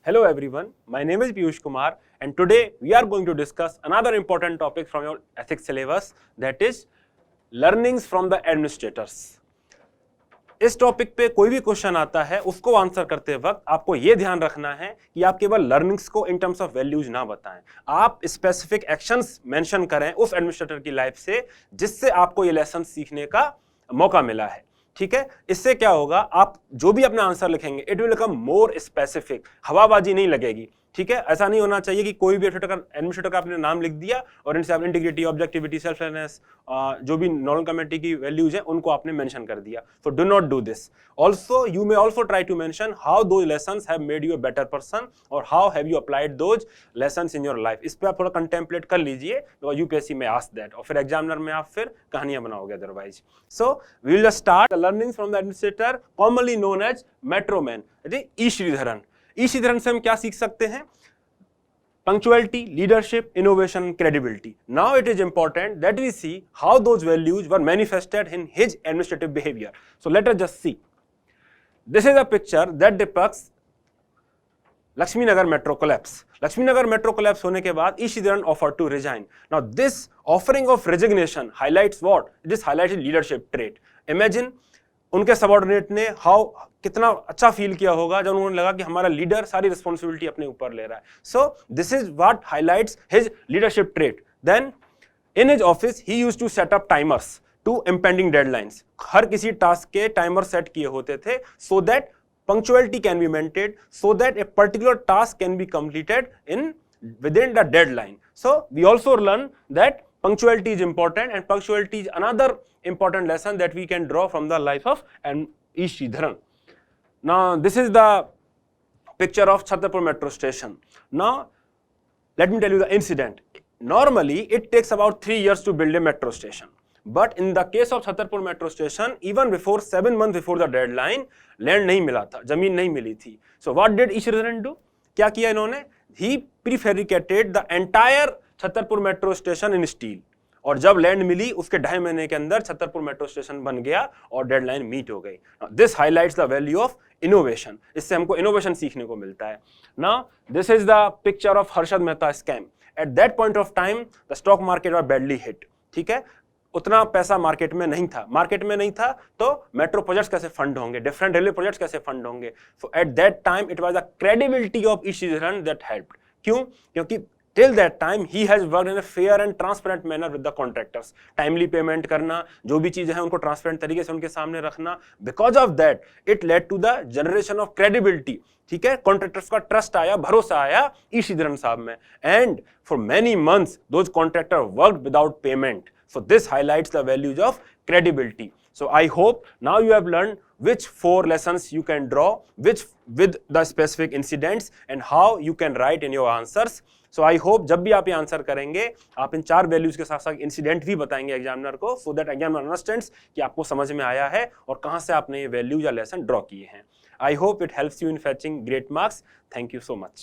Hello everyone, my name is Peeyush Kumar and today we are going to discuss another important topic from your ethics syllabus, that is learnings from the administrators. इस topic पे कोई भी question आता है उसको answer करते वक्त आपको ये ध्यान रखना है कि आप केवल लर्निंग्स को इन टर्म्स ऑफ वैल्यूज ना बताएं, आप स्पेसिफिक एक्शंस मेंशन करें उस एडमिनिस्ट्रेटर की लाइफ से जिससे आपको ये लेसन सीखने का मौका मिला है। ठीक है, इससे क्या होगा, आप जो भी अपना आंसर लिखेंगे it will become more specific, हवाबाजी नहीं लगेगी। ठीक है, ऐसा नहीं होना चाहिए कि कोई भी एडमिनिस्ट्रेटर का आपने नाम लिख दिया और इनसे आप इंटीग्रिटी, ऑब्जेक्टिविटी, सेल्फलेसनेस, जो भी नॉर्मल कमेटी की वैल्यूज हैं उनको आपने मेंशन कर दिया। So do not do this. Also you may also try to mention how those lessons have made you a better person और how have you applied those lessons in your life. इस पे आप थोड़ा contemplate कर लीजिए, because UPSC में ask that, और फिर एग्जामिनर में आप फिर कहानियां बनाओगे otherwise. So we will start the learnings from the administrator commonly known as metro man, ई श्रीधरन। ई श्रीधरन से हम क्या सीख सकते हैं? Punctuality, leadership, innovation, and credibility. Now it is important that we see how those values were manifested in his administrative behavior. So let us just see. This is a picture that depicts Lakshmi Nagar metro collapse. Lakshmi Nagar metro collapse होने के बाद E. Sridharan offered to resign. Now this offering of resignation highlights what? This highlights his leadership trait. Imagine उनके subordinate ने कितना अच्छा feel किया होगा जब उन्होंने लगा कि हमारा लीडर सारी रिस्पॉन्सिबिलिटी अपने ऊपर ले रहा है। So this is what highlights his leadership trait. Then in his office he used to set up timers to impending deadlines. हर किसी टास्क के टाइमर सेट किए होते थे so that punctuality can be maintained, so that a particular task can be completed in within the deadline. So we also learn that punctuality is important, and punctuality is another important lesson that we can draw from the life of E. Sridharan. Now this is the picture of Chhatarpur metro station. Now let me tell you the incident. Normally it takes about 3 years to build a metro station, but in the case of Chhatarpur metro station, even before 7 months before the deadline, land नहीं मिला था, जमीन नहीं मिली थी। So what did E. Sridharan do? क्या किया इन्होंने? He prefabricated the entire Chhatarpur metro station in steel, और जब लैंड मिली उसके 2.5 महीने के अंदर छतरपुर मेट्रो स्टेशन बन गया और डेडलाइन मीट हो गई। This highlights the value of innovation. इससे हमको इनोवेशन सीखने को मिलता है। Now this is the picture of Harshad Mehta scam. At that point of time the stock market was badly hit. ठीक है, उतना पैसा मार्केट में नहीं था, तो मेट्रो प्रोजेक्ट्स कैसे फंड होंगे, डिफरेंट रेलवे प्रोजेक्ट्स कैसे फंड होंगे। So at that time it was the credibility of E Sreedharan that helped. क्यों? क्योंकि till that time he has worked in a fair and transparent manner with the contractors. Timely payment करना, जो भी चीजें हैं उनको ट्रांसपेरेंट तरीके से उनके सामने रखना। Because of that it led to the generation of credibility. ठीक है, कॉन्ट्रैक्टर्स का ट्रस्ट आया, भरोसा आया ई श्रीधरन साहब में, and for many months those contractors worked without payment. So this highlights the values of credibility. So I hope now you have learned which 4 lessons you can draw, which with the specific incidents, and how you can write in your answers. So I hope जब भी आप ये answer करेंगे आप इन 4 values के साथ साथ incident भी बताएंगे एग्जामिनर को, सो दैट एग्जामिनर अंडरस्टैंड्स कि आपको समझ में आया है और कहां से आपने ये वैल्यूज या लेसन ड्रॉ किए हैं। I hope it helps you in फैचिंग great marks. Thank you so much.